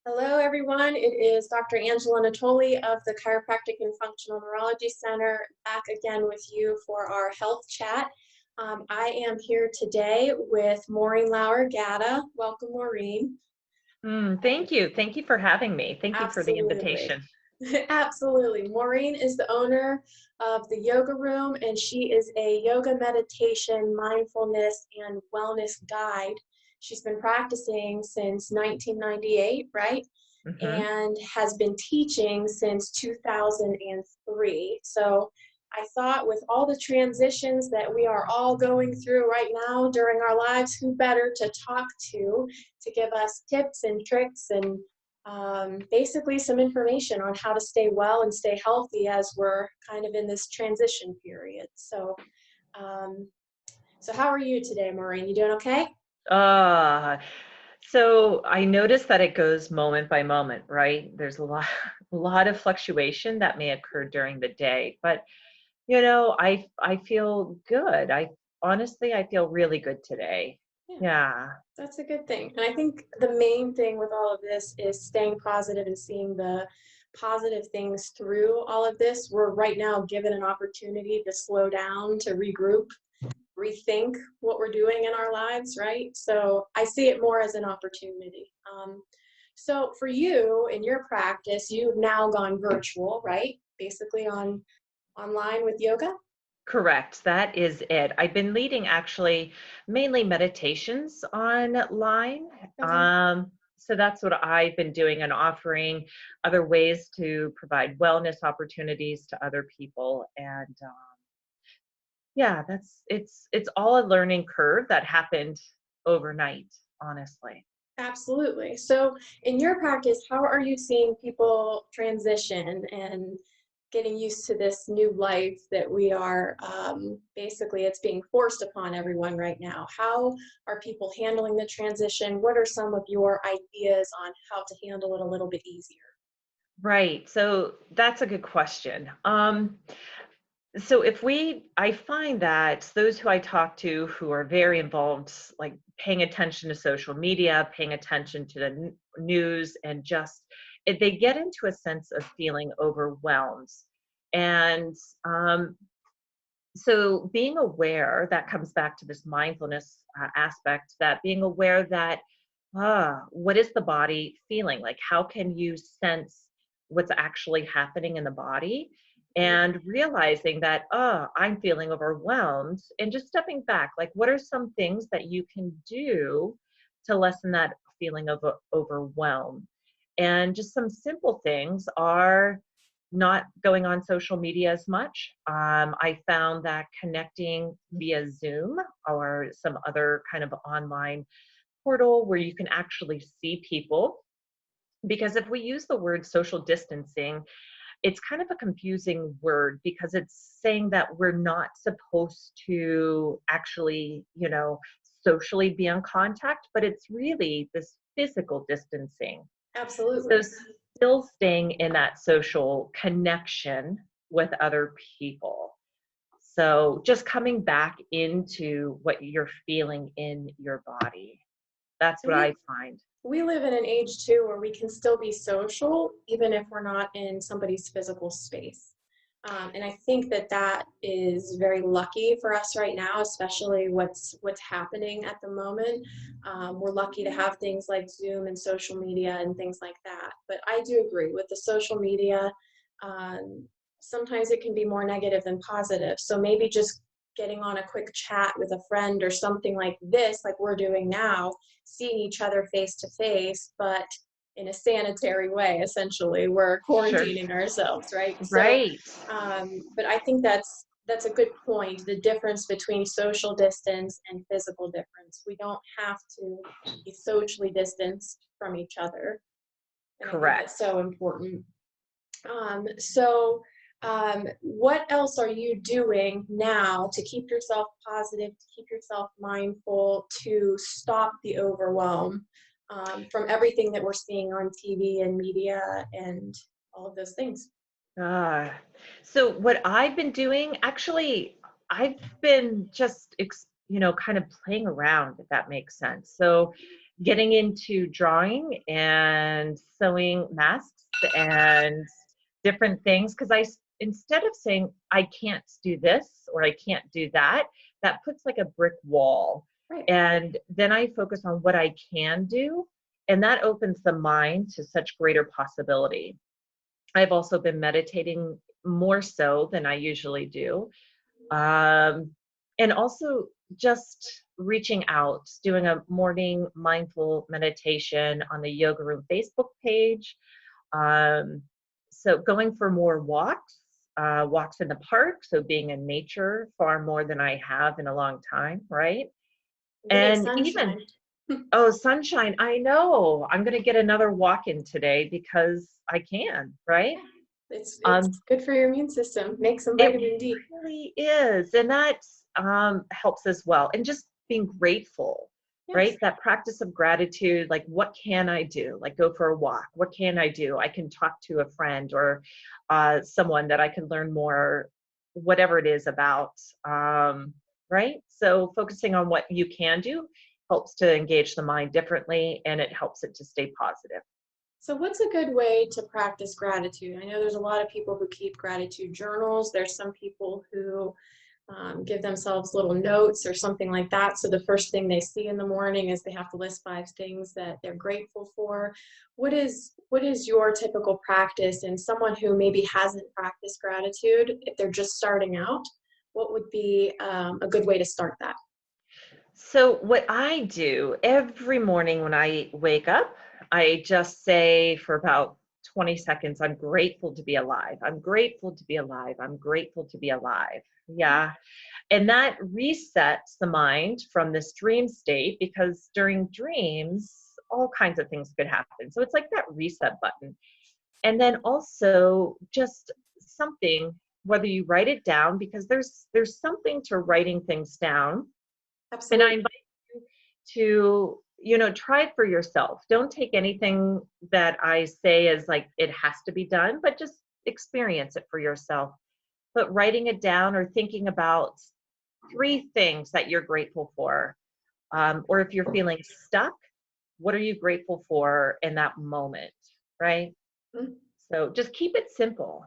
Hello, everyone. It is Dr. Angela Natoli of the Chiropractic and Functional Neurology Center back again with you for our health chat. I am here today with Maureen Lauer-Gatta. Welcome, Maureen. Thank you. Thank you for having me. Thank you for the Absolutely. invitation. Absolutely. Maureen is the owner of the Yoga Room, and she is a yoga meditation, mindfulness, and wellness guide. She's been practicing since 1998, right? hmm And has been teaching since 2003. So I thought with all the transitions that we are all going through right now during our lives, who better to talk to give us tips and tricks and basically some information on how to stay well and stay healthy as we're kind of in this transition period. Um, so how are you today, Maureen? You doing okay? Uh, so I noticed that it goes moment by moment, right? There's a lot, a lot of fluctuation that may occur during the day, but I feel good. I feel really good today. Yeah, Yeah. that's a good thing. And I think the main thing with all of this is staying positive and seeing the positive things through all of this. We're right now given an opportunity to slow down, to regroup, rethink what we're doing in our lives, right? So I see it more as an opportunity. So for you in your practice, you've now gone virtual, right? Basically online with yoga. Correct. That is it. I've been leading actually mainly meditations online. Okay. So that's what I've been doing and offering other ways to provide wellness opportunities to other people. And yeah, it's all a learning curve that happened overnight, honestly. Absolutely. So, in your practice, how are you seeing people transition and getting used to this new life that we are basically it's being forced upon everyone right now? How are people handling the transition? What are some of your ideas on how to handle it a little bit easier? Right. So that's a good question. So I find that those who I talk to who are very involved, like paying attention to social media, paying attention to the news, and just if they get into a sense of feeling overwhelmed. And so being aware, that comes back to this mindfulness aspect, that being aware that, what is the body feeling? Like, how can you sense what's actually happening in the body? Mhm. And realizing that, I'm feeling overwhelmed, and just stepping back, like, what are some things that you can do to lessen that feeling of overwhelm? And just some simple things are not going on social media as much. I found that connecting via Zoom or some other kind of online portal where you can actually see people. Because if we use the word social distancing, it's kind of a confusing word because it's saying that we're not supposed to actually, socially be in contact, but it's really this physical distancing. So Absolutely. still staying in that social connection with other people. So just coming back into what you're feeling in your body. That's And what we I find. we live in an age too where we can still be social even if we're not in somebody's physical space. And I think that that is very lucky for us right now, especially what's happening at the moment. We're lucky to have things like Zoom and social media and things like that. But I do agree with the social media. Um, Sometimes it can be more negative than positive. So maybe just getting on a quick chat with a friend or something like this, like we're doing now, seeing each other face to face, but in a sanitary way, essentially. We're Sure. quarantining ourselves, right? So, Right. but I think that's a good point. The difference between social distance and physical difference. We don't have to be socially distanced from each other, and I think that's Correct. so important. What else are you doing now to keep yourself positive, to keep yourself mindful, to stop the overwhelm from everything that we're seeing on TV and media and all of those things? Uh, so what I've been doing, actually, I've been just, kind of playing around, if that makes sense. So getting into drawing and sewing masks and different things, because instead of saying I can't do this or I can't do that, that puts like a brick wall. Right. And then I focus on what I can do, and that opens the mind to such greater possibility. I've also been meditating more so than I usually do. Um, and also just reaching out, doing a morning mindful meditation on the Yoga Room Facebook page. Um, so going for more walks, walks in the park, so being in nature far more than I have in a long time, right? Getting And even, sunshine. oh, sunshine, I know. I'm going to get another walk in today because I can, right? Yeah. It's Um, good for your immune system. Make some it vitamin D. really is. And that helps as well. And just being grateful, Yes. right? That practice of gratitude, like, what can I do? Like, go for a walk. What can I do? I can talk to a friend or someone that I can learn more, whatever it is about, right? So focusing on what you can do helps to engage the mind differently, and it helps it to stay positive. So what's a good way to practice gratitude? I know there's a lot of people who keep gratitude journals. There's some people who give themselves little notes or something like that. So the first thing they see in the morning is they have to list 5 things that they're grateful for. What is your typical practice? And someone who maybe hasn't practiced gratitude, if they're just starting out, what would be a good way to start that? So, what I do every morning when I wake up, I just say for about 20 seconds, I'm grateful to be alive. I'm grateful to be alive. I'm grateful to be alive. Yeah. And that resets the mind from this dream state, because during dreams, all kinds of things could happen. So, it's like that reset button. And then also just something, whether you write it down, because there's something to writing things down. And I Absolutely. invite you to, try it for yourself. Don't take anything that I say as like it has to be done, but just experience it for yourself. But writing it down or thinking about 3 things that you're grateful for. Or if you're feeling stuck, what are you grateful for in that moment, right? Mhm. So just keep it simple.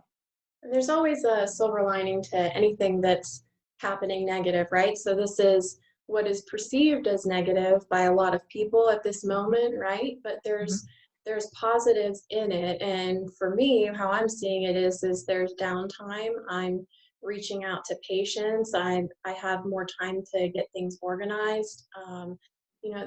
And there's always a silver lining to anything that's happening negative, right? So this is what is perceived as negative by a lot of people at this moment, right? But Mhm. there's positives in it. And for me, how I'm seeing it is there's downtime. I'm reaching out to patients. I have more time to get things organized.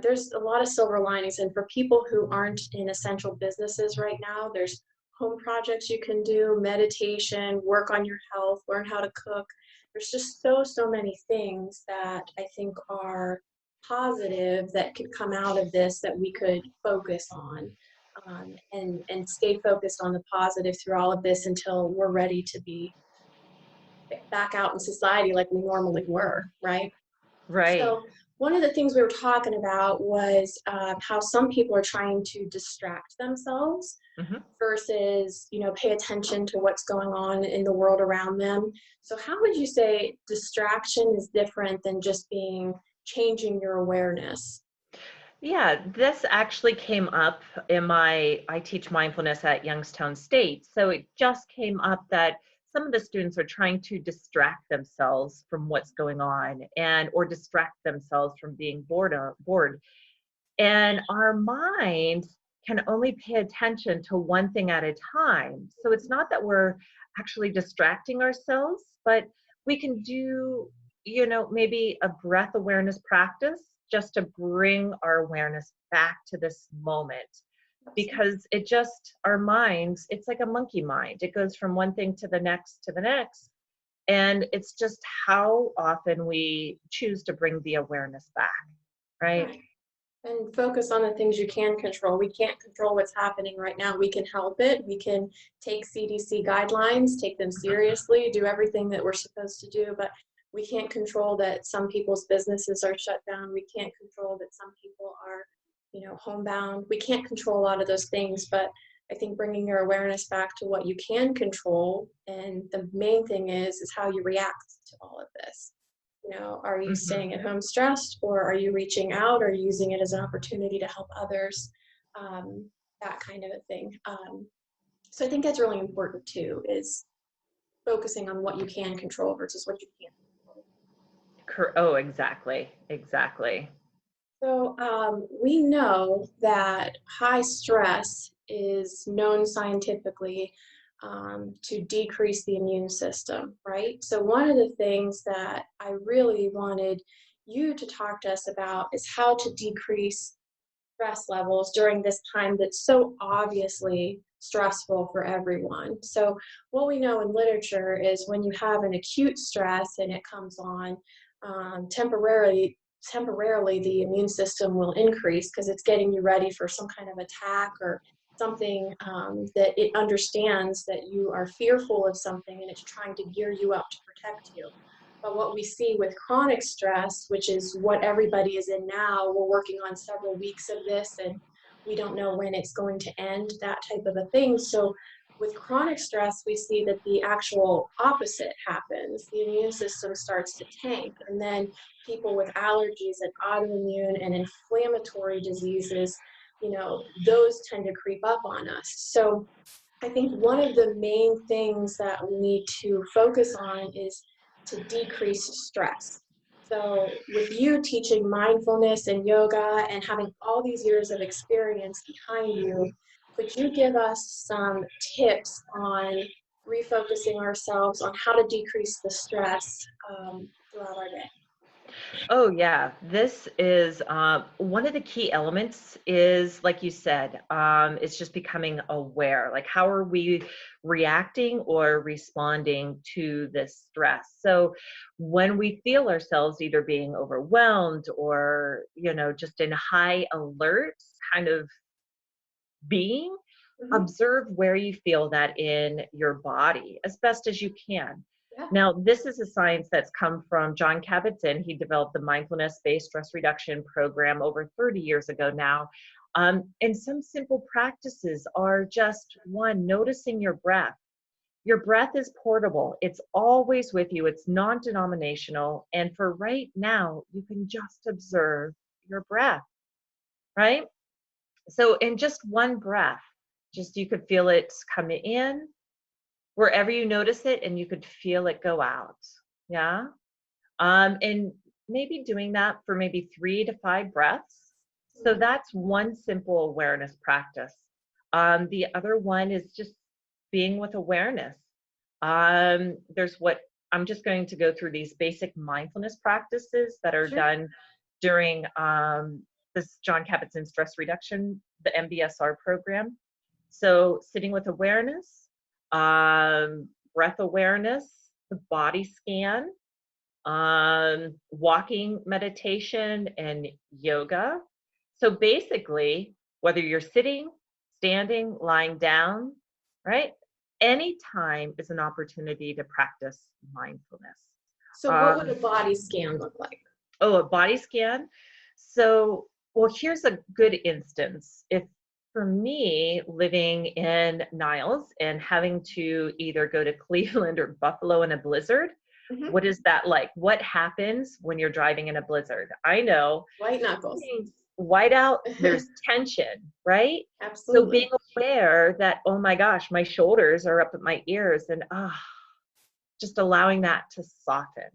There's a lot of silver linings. And for people who aren't in essential businesses right now, there's home projects you can do, meditation, work on your health, learn how to cook. There's just so many things that I think are positive that could come out of this that we could focus on, and stay focused on the positive through all of this until we're ready to be back out in society like we normally were, right? Right. So one of the things we were talking about was how some people are trying to distract themselves Mhm. versus pay attention to what's going on in the world around them. So how would you say distraction is different than just being changing your awareness? Yeah, this actually came up I teach mindfulness at Youngstown State. So it just came up that some of the students are trying to distract themselves from what's going on, or distract themselves from being bored. And our mind can only pay attention to one thing at a time. So it's not that we're actually distracting ourselves, but we can do, maybe a breath awareness practice just to bring our awareness back to this moment. Because our minds, it's like a monkey mind. It goes from one thing to the next to the next. And it's just how often we choose to bring the awareness back, right? Right. And focus on the things you can control. We can't control what's happening right now. We can help it. We can take CDC guidelines, take them seriously, do everything that we're supposed to do, but we can't control that some people's businesses are shut down. We can't control that some people are, homebound. We can't control a lot of those things, but I think bringing your awareness back to what you can control, and the main thing is how you react to all of this. Are you Mhm. staying at home stressed, or are you reaching out, or using it as an opportunity to help others? Um, that kind of a thing. So I think that's really important too, is focusing on what you can control versus what you can't control. Oh, exactly. Exactly. So we know that high stress is known scientifically to decrease the immune system, right? So one of the things that I really wanted you to talk to us about is how to decrease stress levels during this time that's so obviously stressful for everyone. So, what we know in literature is when you have an acute stress and it comes on temporarily the immune system will increase because it's getting you ready for some kind of attack or something that it understands that you are fearful of something and it's trying to gear you up to protect you. But what we see with chronic stress, which is what everybody is in now, we're working on several weeks of this and we don't know when it's going to end, that type of a thing. So with chronic stress, we see that the actual opposite happens. The immune system starts to tank. And then people with allergies and autoimmune and inflammatory diseases, those tend to creep up on us. So I think one of the main things that we need to focus on is to decrease stress. So, with you teaching mindfulness and yoga and having all these years of experience behind you, could you give us some tips on refocusing ourselves on how to decrease the stress throughout our day? Oh, yeah. This is one of the key elements is, like you said, it's just becoming aware. Like, how are we reacting or responding to this stress? So, when we feel ourselves either being overwhelmed or, just in high alert kind of being, Hmm. observe where you feel that in your body as best as you can. Yeah. Now, this is a science that's come from John Kabat-Zinn. He developed the mindfulness-based stress reduction program over 30 years ago now. And some simple practices are just one, noticing your breath. Your breath is portable. It's always with you. It's non-denominational. And for right now, you can just observe your breath, right? So in just one breath, just you could feel it come in wherever you notice it and you could feel it go out. Yeah. And maybe doing that for maybe 3 to 5 breaths. So Mhm. that's one simple awareness practice. The other one is just being with awareness. There's what I'm just going to go through these basic mindfulness practices that are Sure. done during this John Kabat-Zinn stress reduction, the MBSR program. So sitting with awareness, breath awareness, the body scan, walking meditation, and yoga. So basically, whether you're sitting, standing, lying down, right? Any time is an opportunity to practice mindfulness. So, what would Um, a body scan look like? oh, a body scan. So, well, here's a good instance. If for me, living in Niles and having to either go to Cleveland or Buffalo in a blizzard, Hmm. what is that like? What happens when you're driving in a blizzard? I know White knuckles. whiteout, there's tension, right? So being Absolutely. aware that, oh my gosh, my shoulders are up at my ears and just allowing that to soften,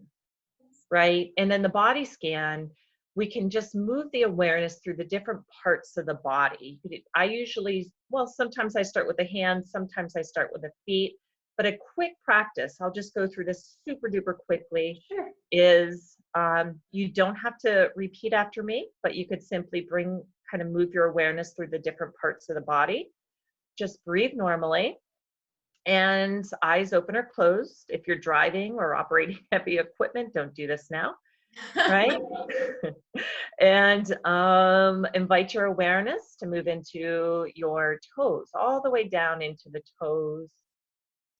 right? And then the body scan, we can just move the awareness through the different parts of the body. I usually, well, sometimes I start with the hands, sometimes I start with the feet, but a quick practice, I'll just go through this super duper quickly, Sure. is you don't have to repeat after me, but you could simply kind of move your awareness through the different parts of the body. Just breathe normally and eyes open or closed. If you're driving or operating heavy equipment, don't do this now, right? And invite your awareness to move into your toes, all the way down into the toes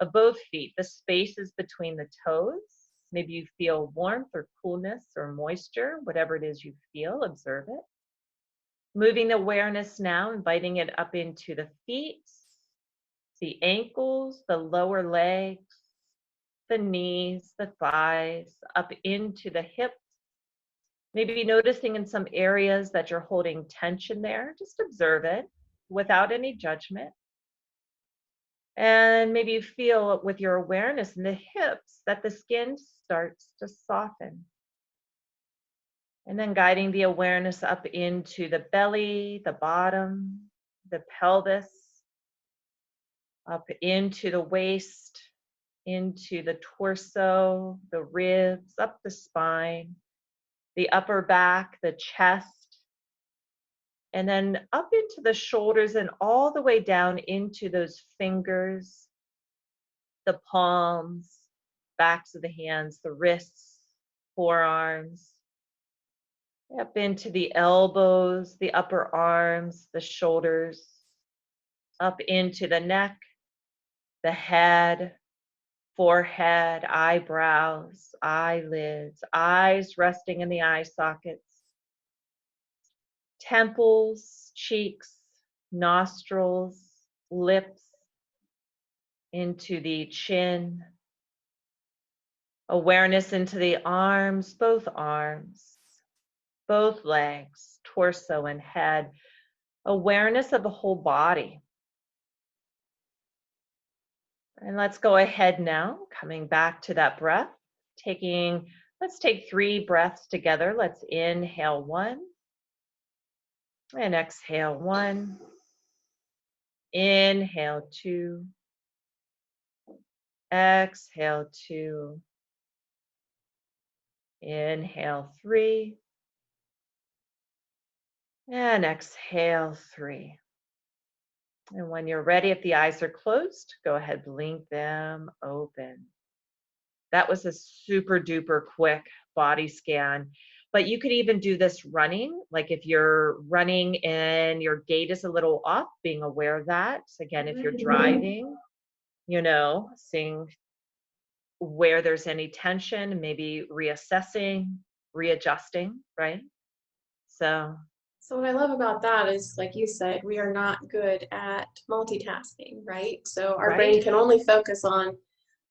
of both feet, the spaces between the toes. Maybe you feel warmth or coolness or moisture, whatever it is you feel, observe it. Moving the awareness now, inviting it up into the feet, the ankles, the lower legs, the knees, the thighs, up into the hips. Maybe noticing in some areas that you're holding tension there. Just observe it without any judgment. And maybe you feel with your awareness in the hips that the skin starts to soften. And then guiding the awareness up into the belly, the bottom, the pelvis, up into the waist, into the torso, the ribs, up the spine, the upper back, the chest, and then up into the shoulders and all the way down into those fingers, the palms, backs of the hands, the wrists, forearms, up into the elbows, the upper arms, the shoulders, up into the neck, the head, forehead, eyebrows, eyelids, eyes resting in the eye sockets, temples, cheeks, nostrils, lips, into the chin, awareness into the arms, both legs, torso and head, awareness of the whole body. And let's go ahead now, coming back to that breath, let's take 3 breaths together. Let's inhale 1 and exhale 1. Inhale 2, exhale 2, inhale 3, and exhale 3. And when you're ready, if the eyes are closed, go ahead, blink them open. That was a super duper quick body scan. But you could even do this running, like if you're running and your gait is a little off, being aware of that. So again, if you're driving, seeing where there's any tension, maybe reassessing, readjusting, right? So what I love about that is, like you said, we are not good at multitasking, right? So our brain can only focus on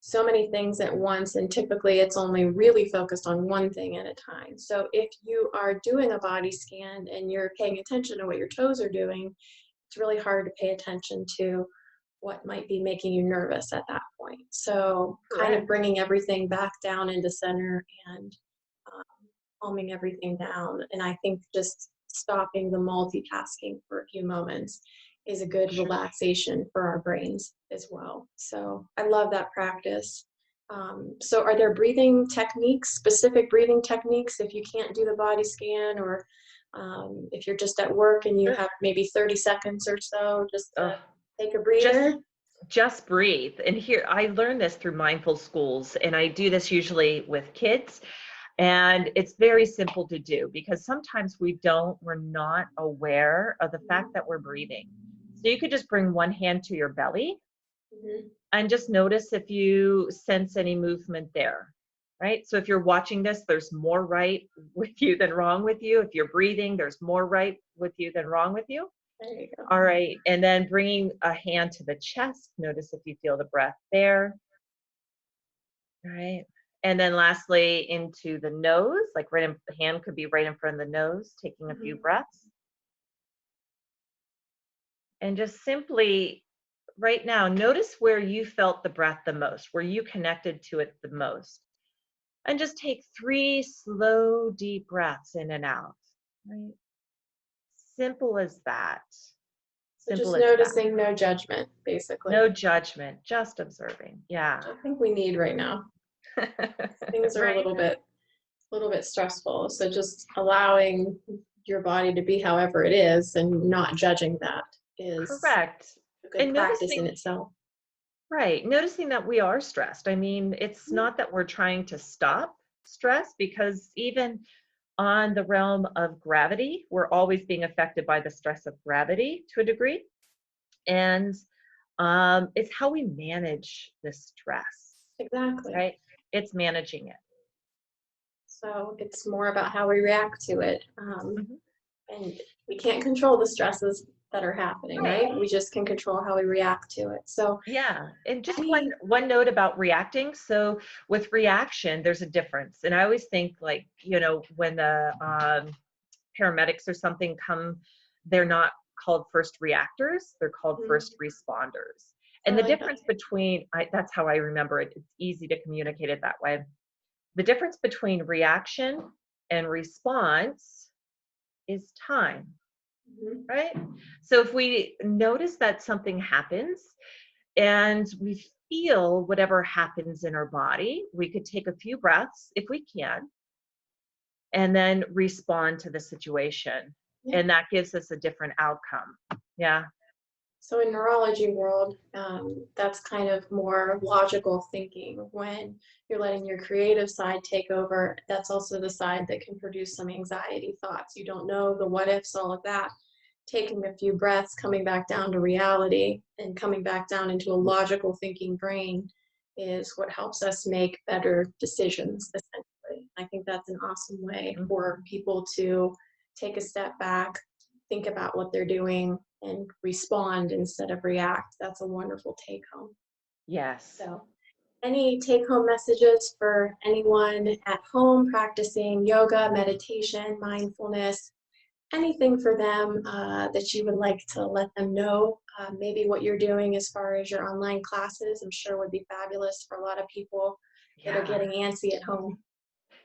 so many things at once, and typically it's only really focused on one thing at a time. So if you are doing a body scan and you're paying attention to what your toes are doing, it's really hard to pay attention to what might be making you nervous at that point. So kind of bringing everything back down into center and calming everything down. And I think just stopping the multitasking for a few moments is a good relaxation for our brains as well. So I love that practice. So are there breathing techniques, specific breathing techniques, if you can't do the body scan, or if you're just at work and you have maybe 30 seconds or so, just to take a breather? Just breathe. And here, I learned this through mindful schools, and I do this usually with kids. And it's very simple to do because sometimes we're not aware of the fact that we're breathing. So you could just bring one hand to your belly and just notice if you sense any movement there, right? So if you're watching this, there's more right with you than wrong with you. If you're breathing, there's more right with you than wrong with you. There you go. All right. And then bringing a hand to the chest, notice if you feel the breath there. All right. And then lastly, into the nose, like the hand could be right in front of the nose, taking a few breaths. And just simply right now, notice where you felt the breath the most, where you connected to it the most. And just take 3 slow, deep breaths in and out. Right? Simple as that. So just noticing, no judgment, basically. No judgment, just observing. Yeah. Which I think we need right now. Things are a little bit stressful. So just allowing your body to be however it is and not judging that is correct. A good practice in itself. Right. Noticing that we are stressed. I mean, it's not that we're trying to stop stress, because even on the realm of gravity, we're always being affected by the stress of gravity to a degree. And it's how we manage the stress. Exactly. Right? It's managing it. So it's more about how we react to it. And we can't control the stresses that are happening, Right. right? We just can control how we react to it. So Yeah, and just any, one note about reacting. So with reaction, there's a difference, and I always think like when the paramedics or something come, they're not called first reactors; they're called Mhm. first responders. I And the like that. difference between that's how I remember it. It's easy to communicate it that way. The difference between reaction and response is time, Mhm. right? So if we notice that something happens and we feel whatever happens in our body, we could take a few breaths if we can, and then respond to the situation. Yeah. And that gives us a different outcome. Yeah. So in neurology world, that's kind of more logical thinking. When you're letting your creative side take over, that's also the side that can produce some anxiety thoughts. You don't know the what ifs, all of that. Taking a few breaths, coming back down to reality, and coming back down into a logical thinking brain is what helps us make better decisions, essentially. I think that's an awesome way for Mhm. people to take a step back, think about what they're doing, and respond instead of react. That's a wonderful take home. Yes. So, any take home messages for anyone at home practicing yoga, meditation, mindfulness, anything for them that you would like to let them know? Maybe what you're doing as far as your online classes, I'm sure would be fabulous for a lot of people that are Yeah. getting antsy at home.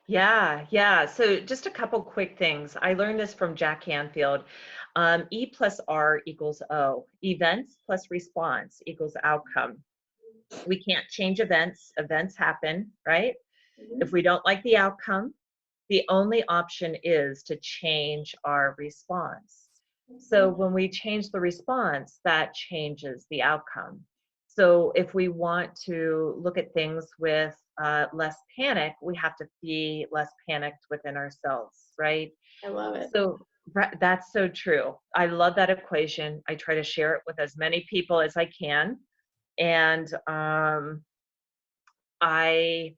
Yeah. Yeah. So just a couple quick things. I learned this from Jack Canfield. E plus R equals O. Events plus response equals outcome. We can't change events. Events happen, right? If Mhm. we don't like the outcome, the only option is to change our response. So Mhm. when we change the response, that changes the outcome. So if we want to look at things with less panic, we have to be less panicked within ourselves, right? I love it. So that's so true. I love that equation. I try to share it with as many people as I can. And I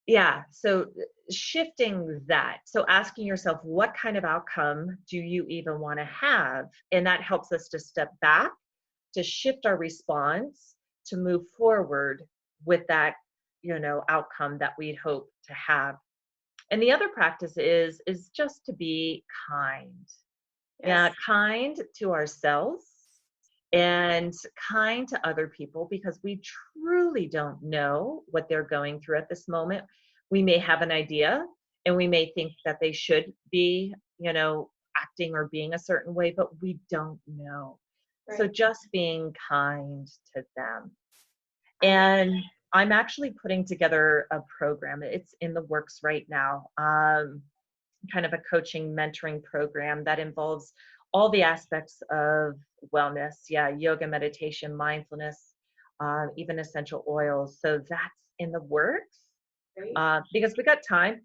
yeah, so shifting that. So asking yourself, what kind of outcome do you even want to have? And that helps us to step back, to shift our response, to move forward with that, outcome that we'd hope to have. And the other practice is just to be kind. Yeah, Yes. kind to ourselves and kind to other people because we truly don't know what they're going through at this moment. We may have an idea and we may think that they should be, acting or being a certain way, but we don't know. So Right. just being kind to them. I love it. And I'm actually putting together a program. It's in the works right now. Kind of a coaching mentoring program that involves all the aspects of wellness. Yeah, yoga, meditation, mindfulness, even essential oils. So that's in the works Great. because we got time.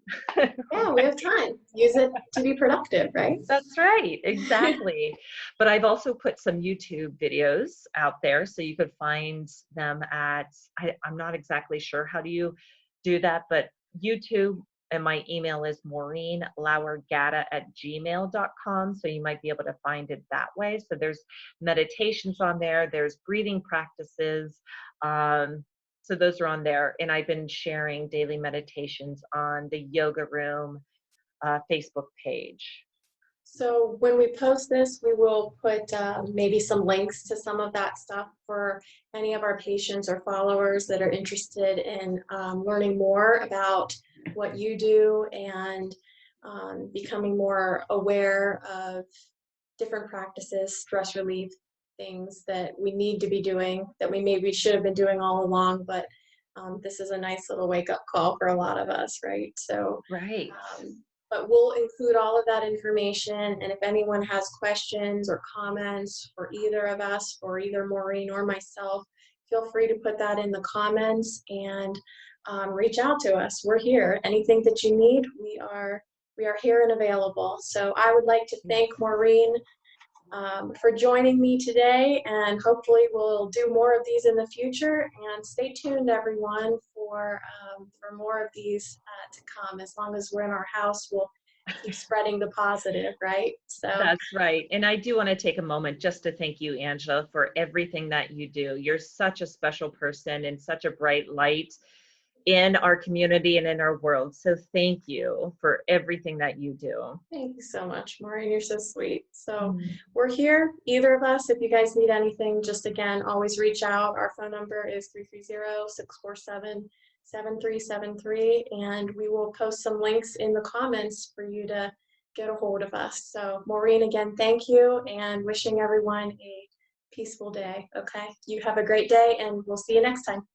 Yeah, we have time. Use it to be productive, right? That's right, exactly. But I've also put some YouTube videos out there so you could find them at, I'm not exactly sure how do you do that, but YouTube, and my email is Maureen Lauer-Gatta at gmail.com. So you might be able to find it that way. So there's meditations on there, there's breathing practices. So those are on there. And I've been sharing daily meditations on the Yoga Room Facebook page. So when we post this, we will put maybe some links to some of that stuff for any of our patients or followers that are interested in learning more about what you do and becoming more aware of different practices, stress relief, things that we need to be doing that we maybe should have been doing all along, but this is a nice little wake up call for a lot of us, right? So Right. but we'll include all of that information. And if anyone has questions or comments for either of us, for either Maureen or myself, feel free to put that in the comments and reach out to us. We're here. Anything that you need, we are here and available. So I would like to thank Maureen for joining me today, and hopefully we'll do more of these in the future. And stay tuned, everyone, for more of these to come. As long as we're in our house, we'll keep spreading the positive, right? So That's right. And I do want to take a moment just to thank you, Angela, for everything that you do. You're such a special person and such a bright light in our community and in our world. So thank you for everything that you do. thank you so much, Maureen. You're so sweet. So Mm. we're here, either of us. If you guys need anything, just again, always reach out. Our phone number is 330-647-7373, and we will post some links in the comments for you to get a hold of us. So Maureen, again, thank you, and wishing everyone a peaceful day. Okay, you have a great day, and we'll see you next time.